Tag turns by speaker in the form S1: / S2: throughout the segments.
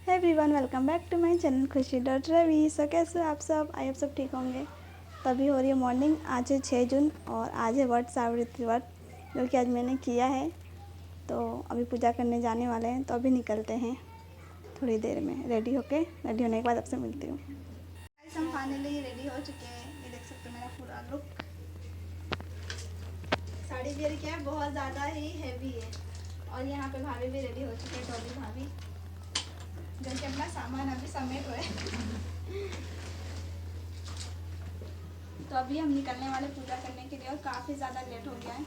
S1: है everyone, welcome back to my channel Khushi dot Ravi. So कैसे हो आप सब? आई आप सब ठीक होंगे। तो अभी हो रही है मॉर्निंग। आज है 6 जून और आज है वट सावित्री व्रत, जो कि आज मैंने किया है। तो अभी पूजा करने जाने वाले हैं, तो अभी निकलते हैं थोड़ी देर में। रेडी होने के बाद आपसे मिलती हूँ। हम फाइनली रेडी हो चुके हैं। ये देख सकते हैं मेरा पूरा लुक। साड़ी वेयर क्या है, बहुत ज़्यादा ही हैवी है। और यहाँ पे भाभी भी रेडी हो चुके हैं, डॉली भाभी, जो कि अपना सामान अभी समेट रहे हैं। तो अभी हम निकलने वाले पूजा करने के लिए, और काफ़ी ज़्यादा लेट हो गया है।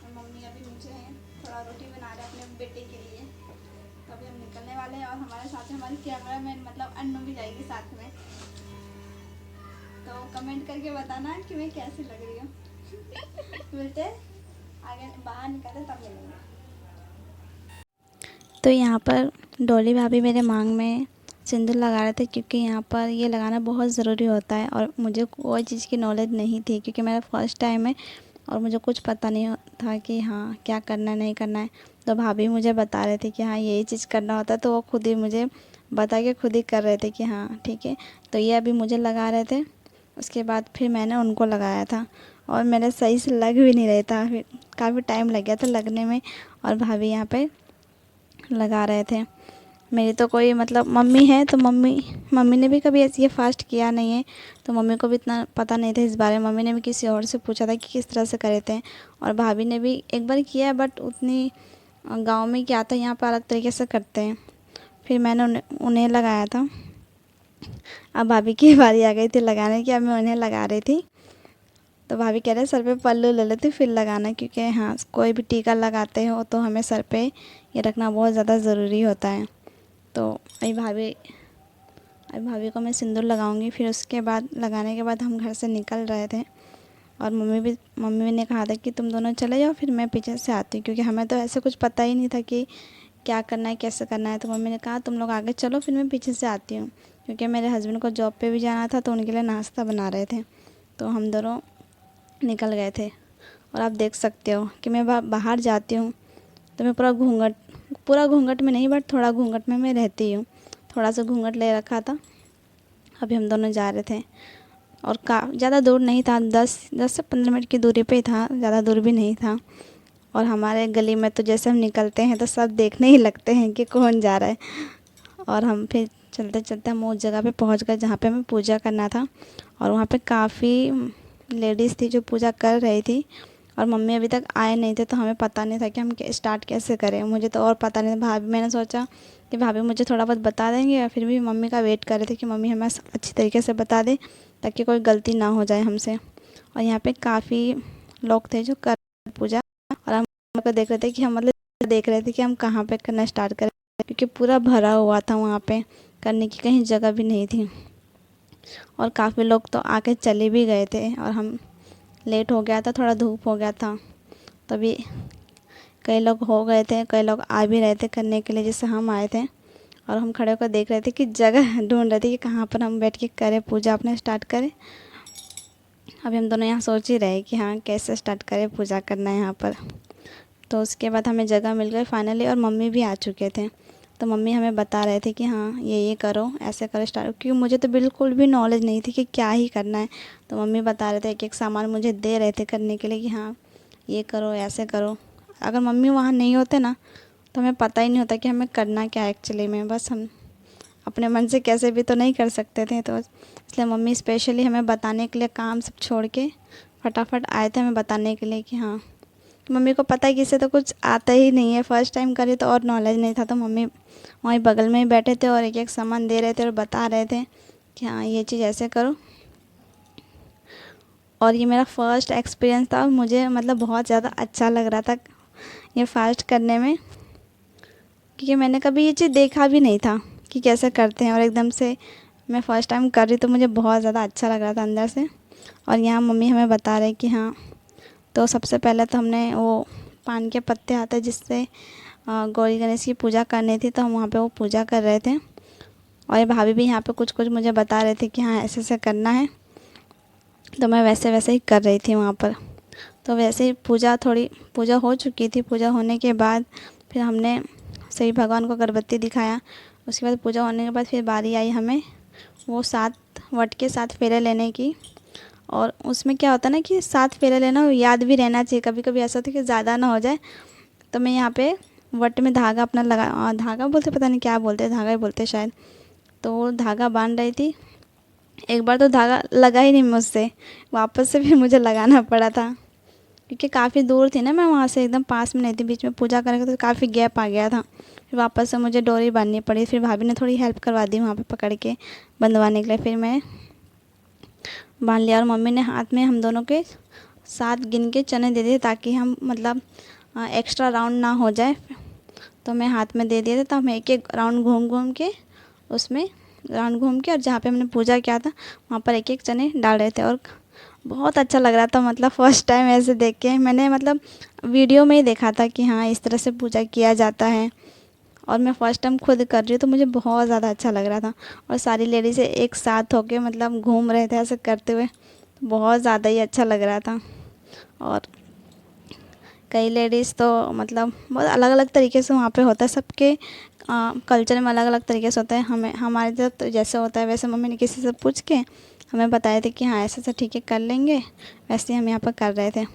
S1: और मम्मी अभी नीचे हैं, थोड़ा रोटी बना रहे हैं अपने बेटे के लिए। तो अभी हम निकलने वाले हैं, और हमारे साथ में हमारी कैमरामैन मतलब अन्नू भी जाएगी साथ में। तो कमेंट करके बताना कि मैं कैसी लग रही हूँ। मिलते आगे, बाहर निकलते तब मिलेंगे। तो यहाँ पर डॉली भाभी मेरे मांग में सिंदूर लगा रहे थे, क्योंकि यहाँ पर ये लगाना बहुत ज़रूरी होता है। और मुझे कोई चीज़ की नॉलेज नहीं थी, क्योंकि मेरा फर्स्ट टाइम है और मुझे कुछ पता नहीं था कि हाँ क्या करना है नहीं करना है। तो भाभी मुझे बता रहे थे कि हाँ यही चीज़ करना होता है, तो वो खुद ही मुझे बता के खुद ही कर रहे थे कि हाँ ठीक है। तो ये अभी मुझे लगा रहे थे, उसके बाद फिर मैंने उनको लगाया था, और मेरे सही से लग भी नहीं रहा था। फिर काफ़ी टाइम लग गया था लगने में, और भाभी यहाँ पे लगा रहे थे। मेरी तो कोई मतलब मम्मी है, तो मम्मी ने भी कभी ऐसे ये फास्ट किया नहीं है, तो मम्मी को भी इतना पता नहीं था इस बारे में। मम्मी ने भी किसी और से पूछा था कि किस तरह से करे थे, और भाभी ने भी एक बार किया है, बट उतनी गांव में क्या था, यहाँ पर अलग तरीके से करते हैं। फिर मैंने उन्हें लगाया था। अब भाभी की बारी आ गई थी लगाने की, अब मैं उन्हें लगा रही थी। तो भाभी कह रहे सर पे पल्लू ले लेती फिर लगाना, क्योंकि हाँ कोई भी टीका लगाते हो तो हमें सर पे ये रखना बहुत ज़्यादा ज़रूरी होता है। तो अभी भाभी को मैं सिंदूर लगाऊंगी। फिर उसके बाद लगाने के बाद हम घर से निकल रहे थे, और मम्मी ने कहा था कि तुम दोनों चले जाओ, फिर मैं पीछे से आती हूँ, क्योंकि हमें तो ऐसे कुछ पता ही नहीं था कि क्या करना है कैसे करना है। तो मम्मी ने कहा तुम लोग आगे चलो, फिर मैं पीछे से आती हूँ, क्योंकि मेरे हस्बैंड को जॉब पे भी जाना था, तो उनके लिए नाश्ता बना रहे थे। तो हम दोनों निकल गए थे। और आप देख सकते हो कि मैं बाहर जाती हूँ तो मैं पूरा घूंघट में नहीं, बट थोड़ा घूंघट में मैं रहती हूँ। थोड़ा सा घूंघट ले रखा था। अभी हम दोनों जा रहे थे, और ज़्यादा दूर नहीं था, 10 से 15 मिनट की दूरी पे ही था, ज़्यादा दूर भी नहीं था। और हमारे गली में तो जैसे हम निकलते हैं तो सब देखने ही लगते हैं कि कौन जा रहा है। और हम फिर चलते चलते हम उस जगह पे पहुंच गए जहाँ पे हमें पूजा करना था। और वहाँ पे काफ़ी लेडीज़ थी जो पूजा कर रही थी, और मम्मी अभी तक आए नहीं थे, तो हमें पता नहीं था कि हम स्टार्ट कैसे करें। मुझे तो और पता नहीं था। मैंने सोचा कि भाभी मुझे थोड़ा बहुत बता देंगे, या फिर भी मम्मी का वेट कर रहे थे कि मम्मी हमें अच्छी तरीके से बता दे, ताकि कोई गलती ना हो जाए हमसे। और यहाँ पे काफ़ी लोग थे जो कर पूजा, और हम को देख रहे थे कि हम मतलब देख रहे थे कि हम कहाँ पे करना स्टार्ट करें, क्योंकि पूरा भरा हुआ था वहाँ पे, करने की कहीं जगह भी नहीं थी। और काफ़ी लोग तो आके चले भी गए थे, और हम लेट हो गया था, थोड़ा धूप हो गया था, तभी कई लोग हो गए थे, कई लोग आ भी रहे थे करने के लिए, जैसे हम आए थे। और हम खड़े होकर देख रहे थे कि जगह ढूंढ रहे थे कि कहाँ पर हम बैठ के करें पूजा, अपने स्टार्ट करें। अभी हम दोनों यहाँ सोच ही रहे कि हाँ कैसे स्टार्ट करें पूजा करना है यहाँ पर। तो उसके बाद हमें जगह मिल गई फाइनली, और मम्मी भी आ चुके थे। तो मम्मी हमें बता रहे थे कि हाँ ये करो, ऐसे करो स्टार्ट, क्योंकि मुझे तो बिल्कुल भी नॉलेज नहीं थी कि क्या ही करना है। तो मम्मी बता रहे थे, एक एक सामान मुझे दे रहे थे करने के लिए कि हाँ ये करो ऐसे करो। अगर मम्मी वहाँ नहीं होते ना, तो हमें पता ही नहीं होता कि हमें करना क्या है एक्चुअली में। बस हम अपने मन से कैसे भी तो नहीं कर सकते थे, तो इसलिए मम्मी स्पेशली हमें बताने के लिए काम सब छोड़ के फटाफट आए थे हमें बताने के लिए कि हाँ। मम्मी को पता है कि इसे तो कुछ आता ही नहीं है, फर्स्ट टाइम करी तो और नॉलेज नहीं था, तो मम्मी वहीं बगल में ही बैठे थे और एक एक सामान दे रहे थे और बता रहे थे कि हाँ ये चीज़ ऐसे करो। और ये मेरा फ़र्स्ट एक्सपीरियंस था, और मुझे मतलब बहुत ज़्यादा अच्छा लग रहा था ये फास्ट करने में, क्योंकि मैंने कभी ये चीज़ देखा भी नहीं था कि कैसे करते हैं। और एकदम से मैं फ़र्स्ट टाइम कर रही, तो मुझे बहुत ज़्यादा अच्छा लग रहा था अंदर से। और यहाँ मम्मी हमें बता रहे कि हाँ, तो सबसे पहले तो हमने वो पान के पत्ते आते हैं जिससे गौरी गणेश की पूजा करनी थी, तो हम वहाँ पे वो पूजा कर रहे थे। और ये भाभी भी यहाँ पे कुछ कुछ मुझे बता रहे थे कि हाँ ऐसे ऐसे करना है, तो मैं वैसे वैसे ही कर रही थी वहाँ पर। तो वैसे ही पूजा हो चुकी थी। पूजा होने के बाद फिर हमने सही भगवान को अगरबत्ती दिखाया, उसके बाद पूजा होने के बाद फिर बारी आई हमें वो 7 वट के 7 फेरे लेने की। और उसमें क्या होता है ना कि 7 फेरे लेना याद भी रहना चाहिए, कभी कभी ऐसा होता है कि ज़्यादा ना हो जाए। तो मैं यहाँ पे वट में धागा अपना लगा, धागा बोलते पता नहीं क्या बोलते, धागा ही बोलते शायद। तो वो धागा बांध रही थी। एक बार तो धागा लगा ही नहीं मुझसे, वापस से फिर मुझे लगाना पड़ा था, क्योंकि काफ़ी दूर थी ना, मैं वहाँ से एकदम पास में नहीं थी, बीच में पूजा करके तो काफ़ी गैप आ गया था। फिर वापस से मुझे डोरी बांधनी पड़ी, फिर भाभी ने थोड़ी हेल्प करवा दी वहाँ पे पकड़ के बंधवाने के लिए। फिर मैं बांध लिया और मम्मी ने हाथ में हम दोनों के 7 गिन के चने दे दिए, ताकि हम मतलब एक्स्ट्रा राउंड ना हो जाए। तो मैं हाथ में दे दिए थे, तो हम एक एक राउंड घूम घूम के उसमें राउंड घूम के और जहाँ पे हमने पूजा किया था वहाँ पर एक एक चने डाल रहे थे। और बहुत अच्छा लग रहा था, मतलब फ़र्स्ट टाइम ऐसे देख के। मैंने मतलब वीडियो में ही देखा था कि हाँ इस तरह से पूजा किया जाता है, और मैं फ़र्स्ट टाइम खुद कर रही हूँ, तो मुझे बहुत ज़्यादा अच्छा लग रहा था। और सारी लेडीज़ एक साथ होके मतलब घूम रहे थे ऐसे करते हुए, बहुत ज़्यादा ही अच्छा लग रहा था। और कई लेडीज़ तो मतलब बहुत अलग अलग तरीके से वहाँ पे होता है, सबके कल्चर में अलग अलग तरीके से होता है। हमें हमारे तरफ तो जैसे होता है वैसे मम्मी ने किसी से पूछ के हमें बताए थे कि हाँ ऐसे ऐसे ठीक है कर लेंगे, वैसे ही हम यहाँ पर कर रहे थे।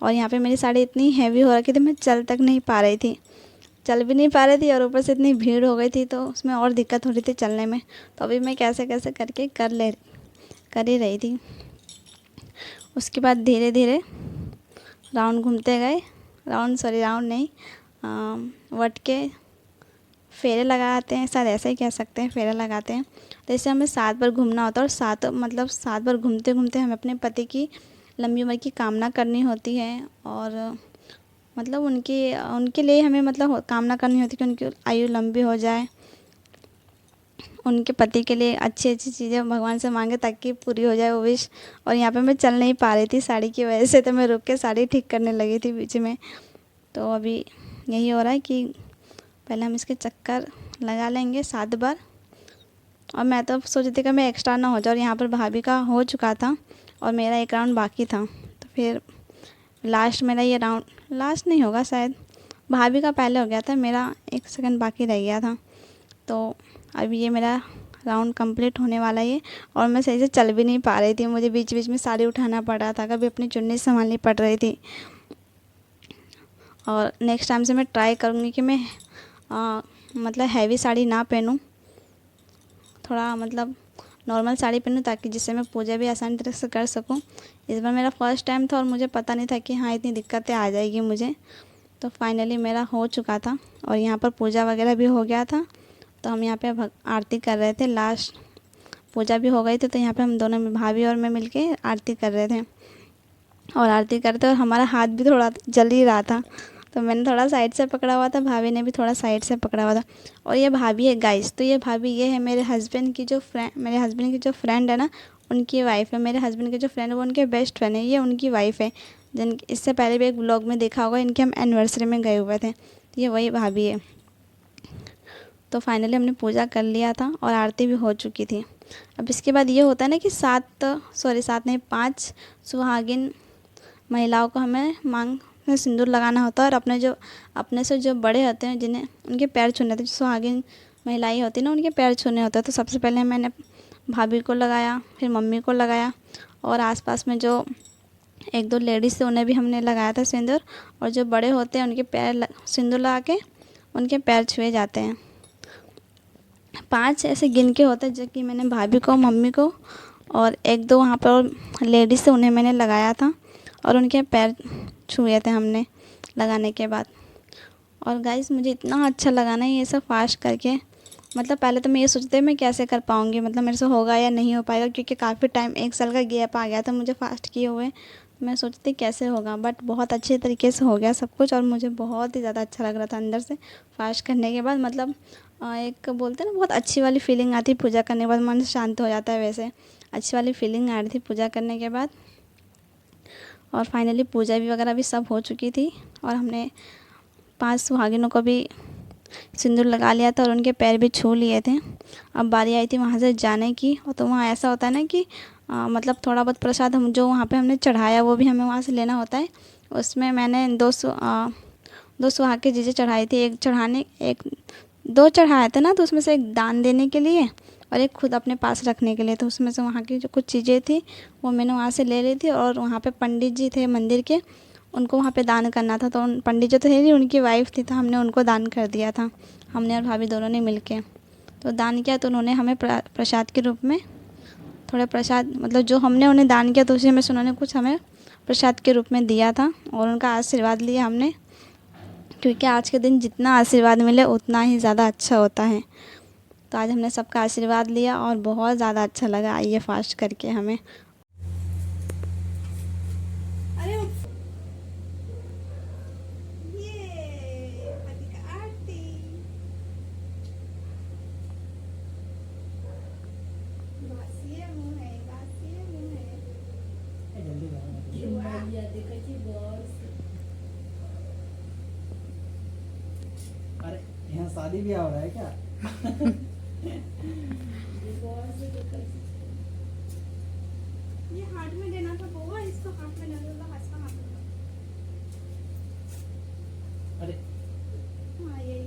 S1: और यहाँ पे मेरी साड़ी इतनी हैवी हो रखी थी, मैं चल तक नहीं पा रही थी, चल भी नहीं पा रही थी, और ऊपर से इतनी भीड़ हो गई थी तो उसमें और दिक्कत हो रही थी चलने में। तो अभी मैं कैसे कैसे करके कर ही रही थी। उसके बाद धीरे धीरे राउंड घूमते गए, राउंड नहीं, वट के फेरे लगाते हैं, शायद ऐसा ही कह सकते हैं, फेरे लगाते हैं। तो इससे हमें 7 बार घूमना होता है, और 7 बार घूमते घूमते हमें अपने पति की लंबी उम्र की कामना करनी होती है। और मतलब उनके लिए हमें मतलब कामना करनी होती है कि उनकी आयु लंबी हो जाए, उनके पति के लिए अच्छी अच्छी चीज़ें भगवान से मांगे ताकि पूरी हो जाए वो विश। और यहाँ पे मैं चल नहीं पा रही थी साड़ी की वजह से, तो मैं रुक के साड़ी ठीक करने लगी थी बीच में। तो अभी यही हो रहा है कि पहले हम इसके चक्कर लगा लेंगे 7 बार। और मैं तो सोच रही थी कि मैं एक्स्ट्रा ना हो जाए, और यहाँ पर भाभी का हो चुका था और मेरा एक राउंड बाकी था। तो फिर लास्ट मेरा ये राउंड, लास्ट नहीं होगा शायद, भाभी का पहले हो गया था, मेरा 1 सेकंड बाकी रह गया था। तो अभी ये मेरा राउंड कंप्लीट होने वाला है। और मैं सही से चल भी नहीं पा रही थी, मुझे बीच बीच में साड़ी उठाना पड़ रहा था, कभी अपनी चुन्नी संभालनी पड़ रही थी। और नेक्स्ट टाइम से मैं ट्राई करूँगी कि मैं मतलब हैवी साड़ी ना पहनूँ, थोड़ा मतलब नॉर्मल साड़ी पहनूँ, ताकि जिससे मैं पूजा भी आसानी तरह से कर सकूँ। इस बार मेरा फर्स्ट टाइम था और मुझे पता नहीं था कि हाँ इतनी दिक्कतें आ जाएगी मुझे। तो फाइनली मेरा हो चुका था और यहाँ पर पूजा वगैरह भी हो गया था। तो हम यहाँ पे आरती कर रहे थे, लास्ट पूजा भी हो गई थी। तो यहाँ पे हम दोनों भाभी और मैं मिलके आरती कर रहे थे, और आरती करते और हमारा हाथ भी थोड़ा जल ही रहा था। तो मैंने थोड़ा साइड से पकड़ा हुआ था, भाभी ने भी थोड़ा साइड से पकड़ा हुआ था। और ये भाभी है गाइस, तो ये भाभी ये है मेरे हस्बैंड की जो फ्रेंड है ना, उनकी वाइफ है। मेरे हस्बैंड के जो फ्रेंड है वो उनके बेस्ट फ्रेंड है, ये उनकी वाइफ है। जिन इससे पहले भी एक व्लॉग में देखा होगा, इनके हम एनिवर्सरी में गए हुए थे, ये वही भाभी है। तो फाइनली हमने पूजा कर लिया था और आरती भी हो चुकी थी। अब इसके बाद ये होता है ना कि 5 सुहागिन महिलाओं को हमें मांग में सिंदूर लगाना होता है, और अपने से जो बड़े होते हैं जिन्हें उनके पैर छूने होते हैं, जो सुहागिन महिलाएं होती हैं ना उनके पैर छूने होते हैं। तो सबसे पहले मैंने भाभी को लगाया, फिर मम्मी को लगाया, और आसपास में जो 1-2 लेडीज़ थे उन्हें भी हमने लगाया था सिंदूर। और जो बड़े होते हैं उनके पैर सिंदूर लगा के उनके पैर छुए जाते हैं। 5 ऐसे गिन के होते हैं, जो कि मैंने भाभी को, मम्मी को और 1-2 वहाँ पर लेडीज़ थे उन्हें मैंने लगाया था, और उनके पैर छुए थे हमने लगाने के बाद। और गाइस मुझे इतना अच्छा लगा ना ये सब फास्ट करके, मतलब पहले तो मैं ये सोचती मैं कैसे कर पाऊँगी, मतलब मेरे से होगा या नहीं हो पाएगा, क्योंकि काफ़ी टाइम 1 साल का गैप आ गया था मुझे फास्ट किए हुए। मैं सोचती कैसे होगा, बट बहुत अच्छे तरीके से हो गया सब कुछ, और मुझे बहुत ही ज़्यादा अच्छा लग रहा था अंदर से फास्ट करने के बाद। मतलब एक बोलते हैं ना बहुत अच्छी वाली फीलिंग आती है पूजा करने के बाद, मन शांत हो जाता है, वैसे अच्छी वाली फीलिंग आ रही थी पूजा करने के बाद। और फाइनली पूजा भी वगैरह भी सब हो चुकी थी, और हमने 5 सुहागिनों को भी सिंदूर लगा लिया था और उनके पैर भी छू लिए थे। अब बारी आई थी वहाँ से जाने की, और तो वहाँ ऐसा होता है ना कि मतलब थोड़ा बहुत प्रसाद हम जो वहाँ पे हमने चढ़ाया वो भी हमें वहाँ से लेना होता है। उसमें मैंने 2 सुहाग की चीज़ें चढ़ाई थी, एक 2 चढ़ाए थे ना, तो उसमें से एक दान देने के लिए और एक खुद अपने पास रखने के लिए। तो उसमें से वहाँ की जो कुछ चीज़ें थी वो मैंने वहाँ से ले ली थी, और वहाँ पे पंडित जी थे मंदिर के, उनको वहाँ पे दान करना था। तो उन पंडित जी तो है नहीं, उनकी वाइफ़ थी, तो हमने उनको दान कर दिया था, हमने और भाभी दोनों ने मिल के। तो दान किया, तो उन्होंने हमें प्रसाद के रूप में थोड़ा प्रसाद, मतलब जो हमने उन्हें दान किया तो उसी में से उन्होंने कुछ हमें प्रसाद के रूप में दिया था, और उनका आशीर्वाद लिया हमने, क्योंकि आज के दिन जितना आशीर्वाद मिले उतना ही ज़्यादा अच्छा होता है। तो आज हमने सबका आशीर्वाद लिया और बहुत ज़्यादा अच्छा लगा ये फास्ट करके हमें। अरे
S2: अरे यहाँ शादी ब्याह हो रहा है क्या?
S1: ये हाथ में देना था बोआ, इसको हाथ में डालो, हाथ का हाथ में।
S2: अरे
S1: हाँ ये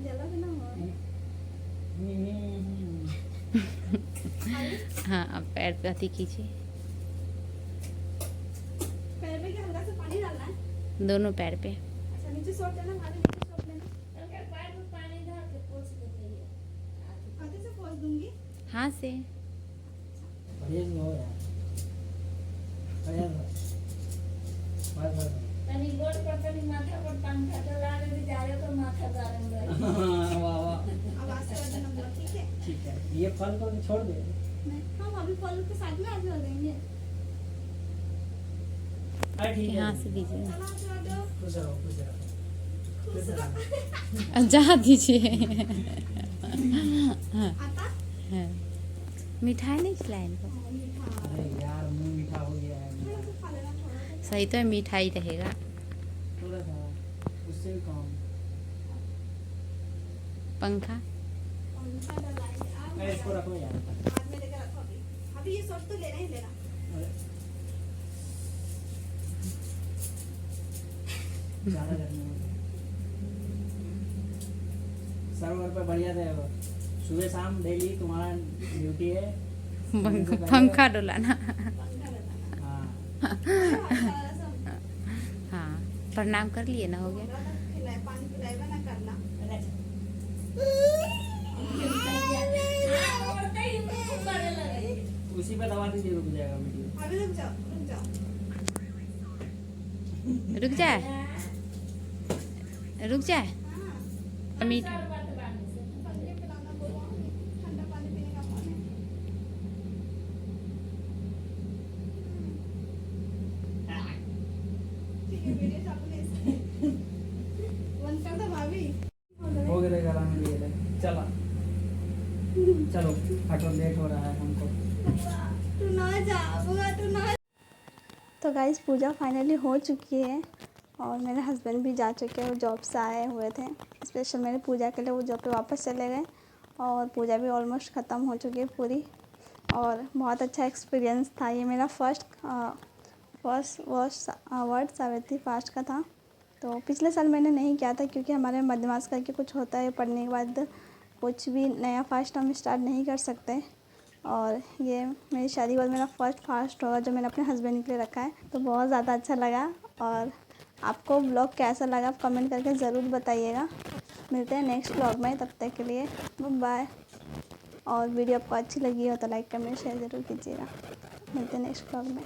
S1: जला तो ना हो।
S3: हाँ, अब पैर पे अति कीजिए,
S1: पैर पे क्या हल्का सा पानी डालना है?
S3: दोनों पैर पे।
S1: अच्छा नीचे सोट देना, भाभी नीचे सोट लेना। हाथे से पोंछ दूंगी।
S3: हाथ से।
S2: बढ़िया से हो यार, बढ़िया से। बस वाह वाह,
S1: अब आशीर्वाद देना बोल, ठीक है?
S2: ठीक है। ये फल को छोड़ दे।
S1: हम अभी फल के साथ में आशीर्वाद देंगे।
S2: अरे ठीक है,
S3: हाथ से दीजिए,
S1: चलो आशीर्वाद दो।
S2: खुश रहो खुश रहो खुश रहो।
S3: जहाँ दीजिए।
S1: आता?
S3: हाँ। मिठाई नहीं खिलाए इनको।
S2: अरे यार मुंह मीठा हो गया है मेरा।
S1: खा लेना थोड़ा सा।
S3: सही तो है, मिठाई रहेगा।
S2: थोड़ा सा उससे भी कम।
S3: पंखा।
S1: पंखा डलाइए आप।
S2: अरे इसको रखो यार।
S1: हाथ में लेकर रखो अभी। अभी ये सोच तो लेना ही लेना।
S2: अरे ज़्यादा रखने में सर घर पे बढ़िया से सुबह शाम डेली तुम्हारा ड्यूटी है।
S3: पंखा डुलाना।
S2: हाँ
S3: हाँ, प्रणाम कर लिए ना, हो गया।
S1: पानी पिलाएगा ना करना।
S2: उसी पे दबा दीजिए, रुक जाएगा वीडियो।
S1: अभी रुक जाओ रुक जाओ।
S3: रुक जाए, रुक जाए। मीठ
S1: पानी पिलाना बोलो, ठंडा पानी पीने का पानी। ठीक है वीडियो चालू है। बंद कर दो भाभी।
S2: हो गया गला में लिए थे। चला चलो हटो, लेट हो रहा है हमको।
S1: तू ना जाओगा, तू ना। तो गाइस पूजा फाइनली हो चुकी है, और मेरे हस्बैंड भी जा चुके हैं, वो जॉब से आए हुए थे स्पेशल मेरे पूजा के लिए, वो जॉब पे वापस चले गए, और पूजा भी ऑलमोस्ट ख़त्म हो चुकी है पूरी। और बहुत अच्छा एक्सपीरियंस था, ये मेरा फर्स्ट वर्ड सावित्री फास्ट का था। तो पिछले साल मैंने नहीं किया था, क्योंकि हमारे मध्यमास करके कुछ होता है, पढ़ने के बाद कुछ भी नया फास्ट हम स्टार्ट नहीं कर सकते। और ये मेरी शादी के बाद मेरा फर्स्ट फास्ट होगा जो मैंने अपने हस्बैंड के लिए रखा है। तो बहुत ज़्यादा अच्छा लगा। और आपको ब्लॉग कैसा लगा आप कमेंट करके ज़रूर बताइएगा। मिलते हैं नेक्स्ट ब्लॉग में, तब तक के लिए बाय। और वीडियो आपको अच्छी लगी हो तो लाइक कमेंट शेयर ज़रूर कीजिएगा। मिलते हैं नेक्स्ट ब्लॉग में।